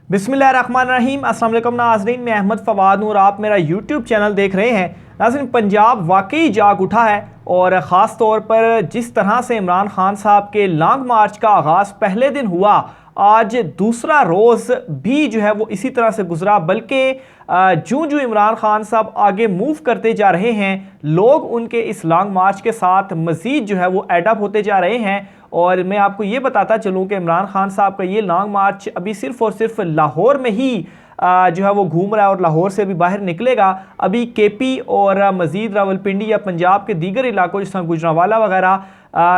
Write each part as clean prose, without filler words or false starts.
बिस्मिल्लाहिर्रहमानिर्रहीम। अस्सलाम वालेकुम नाज़रीन, मैं अहमद फवाद हूँ और आप मेरा यूट्यूब चैनल देख रहे हैं। नाज़रीन, पंजाब वाकई जाग उठा है और ख़ास तौर पर जिस तरह से इमरान खान साहब के लॉन्ग मार्च का आगाज़ पहले दिन हुआ, आज दूसरा रोज़ भी जो है वो इसी तरह से गुजरा। बल्कि जूँ जूँ इमरान खान साहब आगे मूव करते जा रहे हैं, लोग उनके इस लॉन्ग मार्च के साथ मज़ीद जो है वो एडअप होते जा रहे हैं। और मैं आपको ये बताता चलूँ कि इमरान खान साहब का ये लॉन्ग मार्च अभी सिर्फ़ और सिर्फ लाहौर में ही जो है वो घूम रहा है और लाहौर से अभी बाहर निकलेगा। अभी केपी और मज़ीद रावलपिंडी या पंजाब के दीगर इलाकों जिस तरह गुजरांवाला वगैरह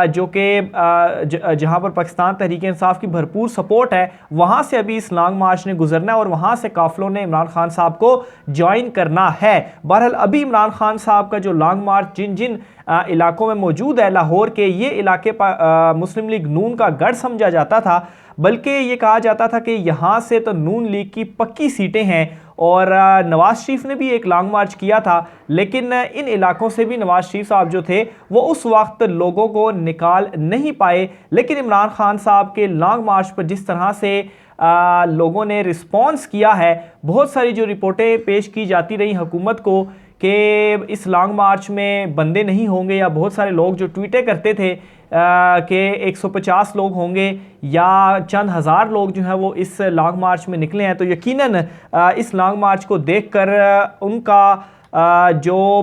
जो कि जहाँ पर पाकिस्तान तहरीक इंसाफ की भरपूर सपोर्ट है, वहाँ से अभी इस लॉन्ग मार्च ने गुजरना है और वहाँ से काफ़िलों ने इमरान खान साहब को ज्वाइन करना है। बहरहाल अभी इमरान खान साहब का जो लॉन्ग मार्च जिन जिन इलाकों में मौजूद है, लाहौर के ये इलाके मुस्लिम लीग नून का गढ़ समझा जाता था। बल्कि ये कहा जाता था कि यहाँ से तो नून लीग की पक्की सीटें हैं और नवाज शरीफ ने भी एक लॉन्ग मार्च किया था, लेकिन इन इलाकों से भी नवाज शरीफ साहब जो थे वो उस वक्त लोगों को निकाल नहीं पाए। लेकिन इमरान खान साहब के लॉन्ग मार्च पर जिस तरह से लोगों ने रिस्पॉन्स किया है, बहुत सारी जो रिपोर्टें पेश की जाती रही हुकूमत को कि इस लॉन्ग मार्च में बंदे नहीं होंगे, या बहुत सारे लोग जो ट्वीटें करते थे कि 150 लोग होंगे या चंद हज़ार लोग जो हैं वो इस लॉन्ग मार्च में निकले हैं, तो यकीनन इस लॉन्ग मार्च को देखकर उनका जो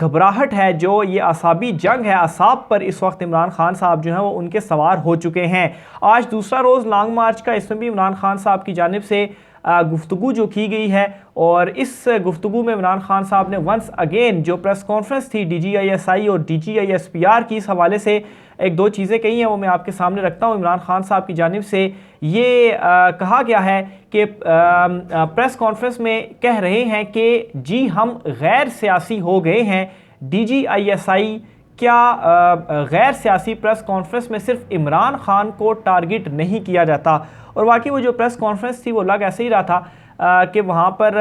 घबराहट है, जो ये असाबी जंग है असाब पर, इस वक्त इमरान खान साहब जो हैं वो उनके सवार हो चुके हैं। आज दूसरा रोज़ लॉन्ग मार्च का, इसमें भी इमरान खान साहब की जानिब से गुफ्तगू जो की गई है, और इस गुफ्तगू में इमरान खान साहब ने वंस अगेन जो प्रेस कॉन्फ्रेंस थी DGISI और DGISPR की, इस हवाले से एक दो चीज़ें कही हैं, वो मैं आपके सामने रखता हूँ। इमरान खान साहब की जानिब से ये कहा गया है कि प्रेस कॉन्फ्रेंस में कह रहे हैं कि जी हम गैर सियासी हो गए हैं। DGISI क्या गैर सियासी प्रेस कॉन्फ्रेंस में सिर्फ इमरान खान को टारगेट नहीं किया जाता? और वाकई वो जो प्रेस कॉन्फ्रेंस थी वो लग ऐसे ही रहा था कि वहाँ पर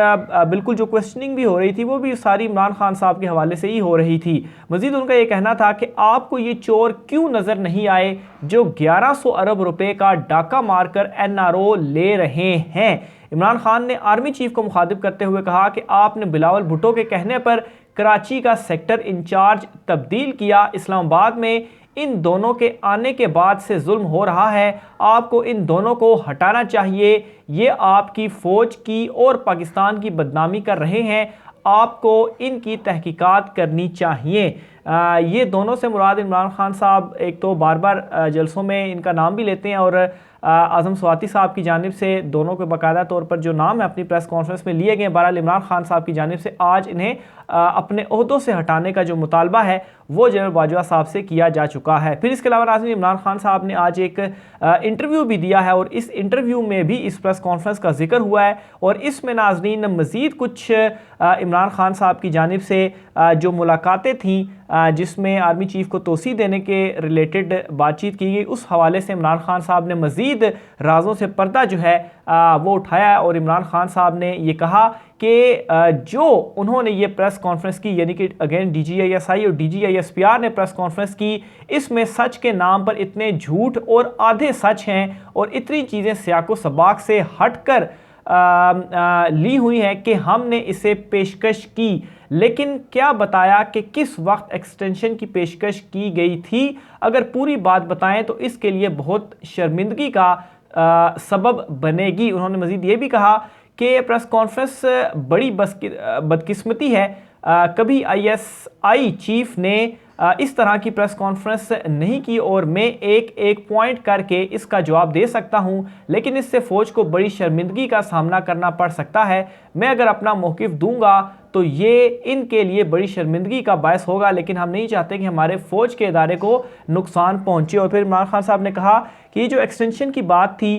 बिल्कुल जो क्वेश्चनिंग भी हो रही थी वो भी सारी इमरान खान साहब के हवाले से ही हो रही थी। मज़ीद उनका ये कहना था कि आपको ये चोर क्यों नज़र नहीं आए जो 1100 अरब रुपए का डाका मारकर NRO ले रहे हैं। इमरान खान ने आर्मी चीफ को मुखातिब करते हुए कहा कि आपने बिलावल भुट्टो के कहने पर कराची का सेक्टर इंचार्ज तब्दील किया। इस्लामाबाद में इन दोनों के आने के बाद से जुल्म हो रहा है, आपको इन दोनों को हटाना चाहिए। ये आपकी फ़ौज की और पाकिस्तान की बदनामी कर रहे हैं, आपको इनकी तहकीकात करनी चाहिए। ये दोनों से मुराद इमरान खान साहब एक तो बार बार जलसों में इनका नाम भी लेते हैं, और आज़म स्वाति साहब की जानिब से दोनों के बाकायदा तौर पर जो नाम है अपनी प्रेस कॉन्फ्रेंस में लिए गए। बहरहाल इमरान खान साहब की जानिब से आज इन्हें अपने ओहदों से हटाने का जो मुतालबा है वो जनरल बाजवा साहब से किया जा चुका है। फिर इसके अलावा नाज़रीन, इमरान खान साहब ने आज एक इंटरव्यू भी दिया है और इस इंटरव्यू में भी इस प्रेस कॉन्फ्रेंस का जिक्र हुआ है, और इसमें नाज़रीन मज़ीद कुछ इमरान खान साहब की जानिब से जो मुलाकातें थीं जिसमें आर्मी चीफ को तोसी देने के रिलेटेड बातचीत की गई, उस हवाले से इमरान खान साहब ने मज़ीद राजों से पर्दा जो है वो उठाया। और इमरान खान साहब ने ये कहा कि जो उन्होंने ये प्रेस कॉन्फ्रेंस की, यानी कि अगेन DGISI और DGISPR ने प्रेस कॉन्फ्रेंस की, इसमें सच के नाम पर इतने झूठ और आधे सच हैं और इतनी चीज़ें सियाको सबाक से हटकर ली हुई हैं कि हमने इसे पेशकश की, लेकिन क्या बताया कि किस वक्त एक्सटेंशन की पेशकश की गई थी। अगर पूरी बात बताएं तो इसके लिए बहुत शर्मिंदगी का सबब बनेगी। उन्होंने मज़ीद ये भी कहा कि प्रेस कॉन्फ्रेंस बड़ी बदकिस्मती है, कभी ISI चीफ ने इस तरह की प्रेस कॉन्फ्रेंस नहीं की, और मैं एक एक पॉइंट करके इसका जवाब दे सकता हूं, लेकिन इससे फ़ौज को बड़ी शर्मिंदगी का सामना करना पड़ सकता है। मैं अगर अपना मौक़िफ़ दूंगा तो ये इनके लिए बड़ी शर्मिंदगी का बायस होगा, लेकिन हम नहीं चाहते कि हमारे फ़ौज के इदारे को नुकसान पहुंचे। और फिर इमरान खान साहब ने कहा कि ये जो एक्सटेंशन की बात थी,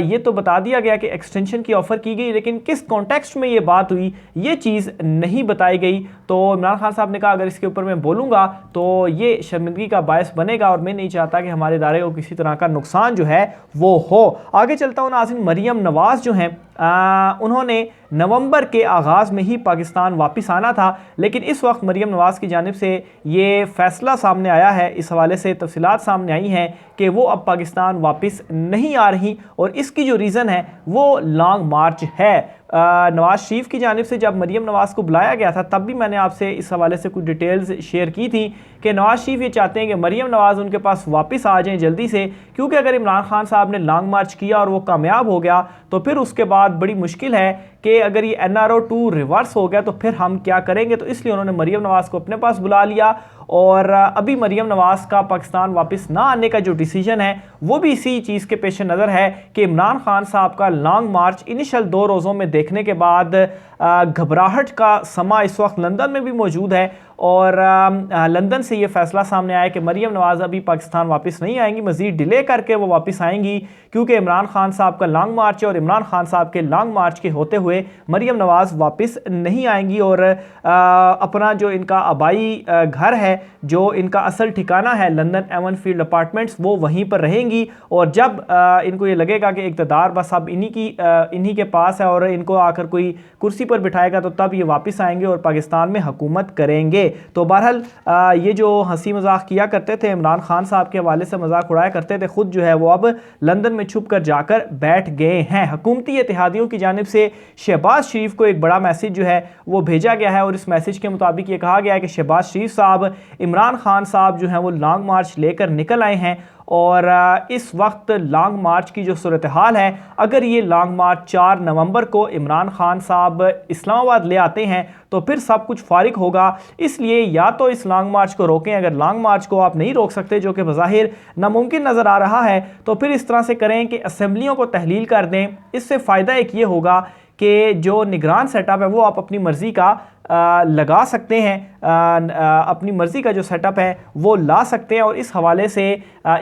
ये तो बता दिया गया कि एक्सटेंशन की ऑफ़र की गई, लेकिन किस कॉन्टेक्स्ट में ये बात हुई ये चीज़ नहीं बताई गई। तो इमरान खान साहब ने कहा अगर इसके ऊपर मैं बोलूँगा तो ये शर्मिंदगी का बायस बनेगा, और मैं नहीं चाहता कि हमारे इदारे को किसी तरह का नुकसान जो है वो हो। आगे चलता हूँ नाज़रीन, मरियम नवाज़ जो हैं उन्होंने नवंबर के आगाज़ में ही पाकिस्तान वापस आना था, लेकिन इस वक्त मरीम नवाज़ की जानिब से ये फ़ैसला सामने आया है, इस हवाले से तफसीलात सामने आई हैं कि वो अब पाकिस्तान वापस नहीं आ रही और इसकी जो रीज़न है वो लॉन्ग मार्च है। नवाज़ शरीफ की जानिब से जब मरीम नवाज़ को बुलाया गया था तब भी मैंने आपसे इस हवाले से कुछ डिटेल्स शेयर की थी कि नवाज़ शरीफ ये चाहते हैं कि मरीम नवाज़ उनके पास वापस आ जाएं जल्दी से, क्योंकि अगर इमरान खान साहब ने लॉन्ग मार्च किया और वो कामयाब हो गया तो फिर उसके बाद बड़ी मुश्किल है कि अगर ये NRO 2 रिवर्स हो गया तो फिर हम क्या करेंगे। तो इसलिए उन्होंने मरीम नवाज़ को अपने पास बुला लिया और अभी मरीम नवाज़ का पाकिस्तान वापस ना आने का जो डिसीजन है वो भी इसी चीज़ के पेश नज़र है कि इमरान खान साहब का लॉन्ग मार्च इनिशियल 2 रोज़ों में देखने के बाद घबराहट का समा इस वक्त लंदन में भी मौजूद है और लंदन से ये फैसला सामने आया कि मरीम नवाज़ अभी पाकिस्तान वापस नहीं आएंगी, मज़ीद डिले करके वो वापस आएंगी, क्योंकि इमरान खान साहब का लॉन्ग मार्च है और इमरान खान साहब के लॉन्ग मार्च के होते हुए मरीम नवाज़ वापस नहीं आएंगी और अपना जो इनका आबाई घर है, जो इनका असल ठिकाना है लंदन एवन फील्ड अपार्टमेंट्स, वो वहीं पर रहेंगी। और जब इनको ये लगेगा कि इक़्तिदार बस अब इन्हीं के पास है और इनको आकर कोई कुर्सी पर बिठाएगा तो तब ये वापस आएंगे और पाकिस्तान में हुकूमत करेंगे। तो बहरहाल ये जो हंसी मजाक किया करते थे, इमरान खान साहब के हवाले से मजाक उड़ाया करते थे, खुद जो है वो अब लंदन में छुप कर जाकर बैठ गए हैं। हुकूमती इत्तेहादियों की जानिब से शहबाज शरीफ को एक बड़ा मैसेज जो है वो भेजा गया है और इस मैसेज के मुताबिक ये कहा गया है कि शहबाज शरीफ साहब, इमरान खान साहब जो हैं वो लॉन्ग मार्च लेकर निकल आए हैं और इस वक्त लॉन्ग मार्च की जो सूरत हाल है, अगर ये लॉन्ग मार्च 4 नवंबर को इमरान खान साहब इस्लामाबाद ले आते हैं तो फिर सब कुछ फारिग होगा। इसलिए या तो इस लॉन्ग मार्च को रोकें, अगर लॉन्ग मार्च को आप नहीं रोक सकते जो कि बज़ाहिर नामुमकिन नज़र आ रहा है, तो फिर इस तरह से करें कि असम्बलियों को तहलील कर दें। इससे फ़ायदा एक ये होगा कि जो निगरान सेटअप है वो आप अपनी मर्ज़ी का लगा सकते हैं, अपनी मर्ज़ी का जो सेटअप है वो ला सकते हैं। और इस हवाले से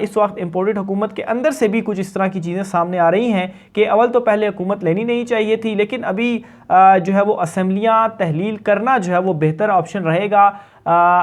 इस वक्त इम्पोर्टेड हुकूमत के अंदर से भी कुछ इस तरह की चीज़ें सामने आ रही हैं कि अव्वल तो पहले हुकूमत लेनी नहीं चाहिए थी, लेकिन अभी जो है वो असम्बलियाँ तहलील करना जो है वो बेहतर ऑप्शन रहेगा।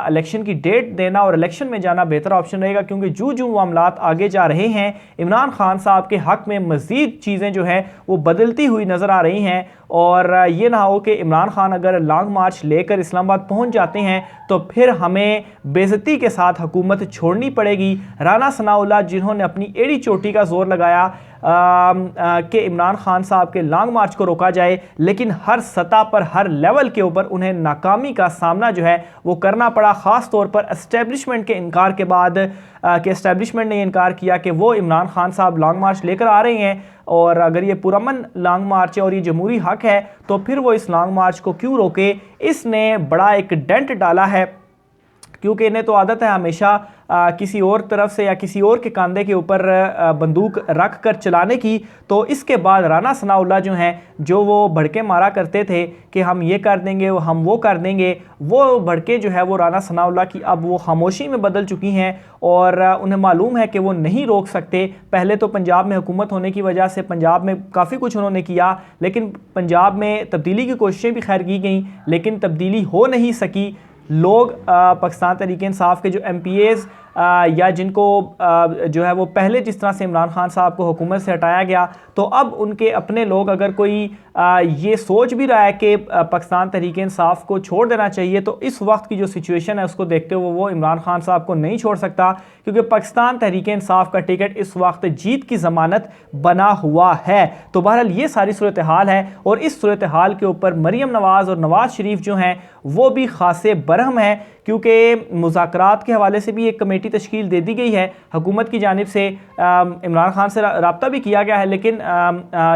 इलेक्शन की डेट देना और इलेक्शन में जाना बेहतर ऑप्शन रहेगा, क्योंकि जो मामलात आगे जा रहे हैं इमरान खान साहब के हक़ में मज़ीद चीज़ें जो हैं वो बदलती हुई नज़र आ रही हैं। और ये ना हो कि इमरान खान अगर लॉन्ग मार्च लेकर इस्लामाबाद पहुंच जाते हैं तो फिर हमें बेइज्जती के साथ हुकूमत छोड़नी पड़ेगी। राना सनाउल्लाह जिन्होंने अपनी एड़ी चोटी का जोर लगाया कि इमरान खान साहब के लॉन्ग मार्च को रोका जाए, लेकिन हर सतह पर, हर लेवल के ऊपर उन्हें नाकामी का सामना जो है वो करना पड़ा। ख़ास तौर पर एस्टेब्लिशमेंट के इनकार के बाद कि एस्टेब्लिशमेंट ने इनकार किया कि वो इमरान खान साहब लॉन्ग मार्च लेकर आ रहे हैं और अगर ये पुरअमन लॉन्ग मार्च है और ये जमहूरी हक है तो फिर वो इस लॉन्ग मार्च को क्यों रोके। इसने बड़ा एक डेंट डाला है, क्योंकि इन्हें तो आदत है हमेशा किसी और तरफ से या किसी और के कंधे के ऊपर बंदूक रख कर चलाने की। तो इसके बाद राना सनाउल्लाह जो हैं, जो वो भड़के मारा करते थे कि हम ये कर देंगे, हम वो कर देंगे, वो भड़के जो है वो राना सनाउल्लाह की अब वो खामोशी में बदल चुकी हैं और उन्हें मालूम है कि वो नहीं रोक सकते। पहले तो पंजाब में हुकूमत होने की वजह से पंजाब में काफ़ी कुछ उन्होंने किया, लेकिन पंजाब में तब्दीली की कोशिशें भी खैर की गई, लेकिन तब्दीली हो नहीं सकी। लोग पाकिस्तान तहरीक इंसाफ के जो MPAs या जिनको जो है वो पहले जिस तरह से इमरान खान साहब को हुकूमत से हटाया गया, तो अब उनके अपने लोग अगर कोई ये सोच भी रहा है कि पाकिस्तान तहरीक इंसाफ को छोड़ देना चाहिए, तो इस वक्त की जो सिचुएशन है उसको देखते हुए वो इमरान खान साहब को नहीं छोड़ सकता, क्योंकि पाकिस्तान तहरीक इंसाफ का टिकट इस वक्त जीत की ज़मानत बना हुआ है। तो बहरहाल ये सारी सूरत हाल है और इस सूरत हाल के ऊपर मरीम नवाज़ और नवाज़ शरीफ जो हैं वो भी खासे बरहम है, क्योंकि मुज़ाकरात के हवाले से भी एक कमेटी तश्कील दे दी गई है हुकूमत की जानिब से। इमरान खान से रब्ता भी किया गया है, लेकिन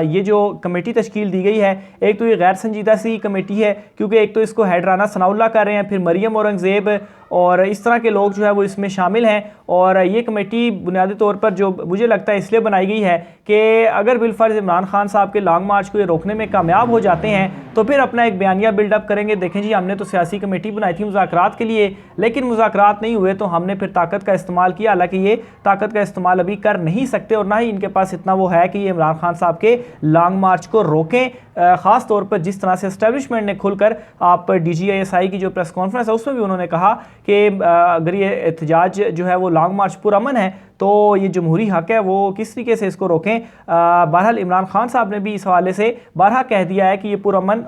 ये जो कमेटी तश्कील दी गई है, एक तो ये गैर संजीदा सी कमेटी है, क्योंकि एक तो इसको हेड राना सनाउल्लाह कर रहे हैं, फिर मरीम औरंगज़ेब और इस तरह के लोग जो है वो इसमें शामिल हैं। और ये कमेटी बुनियादी तौर पर जो मुझे लगता है इसलिए बनाई गई है कि अगर बिलफर्ज इमरान खान साहब के लॉन्ग मार्च को ये रोकने में कामयाब हो जाते हैं तो फिर अपना एक बयानिया बिल्डअप करेंगे, देखें जी हमने तो सियासी कमेटी बनाई थी मुज़ाकरात के लिए, लेकिन मुज़ाकरात नहीं हुए तो हमने फिर ताकत का इस्तेमाल किया। हालांकि ये ताकत का इस्तेमाल अभी कर नहीं सकते और ना ही इनके पास इतना वो है कि ये इमरान खान साहब के लॉन्ग मार्च को रोकें। ख़ास तौर पर जिस तरह से एस्टेब्लिशमेंट ने खुलकर, आप DGISI की जो प्रेस कॉन्फ्रेंस है उसमें भी उन्होंने कहा कि अगर ये एहतजाज जो है वो लॉन्ग मार्च पुरअमन है तो ये जमहूरी हक है, वो किस तरीके से इसको रोकें। बहरहाल इमरान खान साहब ने भी इस हवाले से बारहा कह दिया है कि ये पुरअमन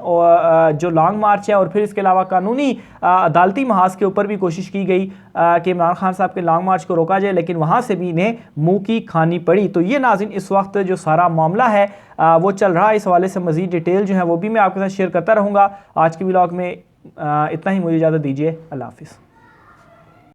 जो लॉन्ग मार्च है, और फिर इसके अलावा कानूनी अदालती महाज के ऊपर भी कोशिश की गई कि इमरान खान साहब के लॉन्ग मार्च को रोका जाए, लेकिन वहाँ से भी इन्हें मुँह की खानी पड़ी। तो ये नाज़रीन इस वक्त जो सारा मामला है वो चल रहा है। इस हवाले से मज़ीद डिटेल जो है वो भी मैं आपके साथ शेयर करता रहूँगा। आज के व्लॉग में इतना ही, मुझे इजाज़त दीजिए। अल्लाह हाफ़िज़।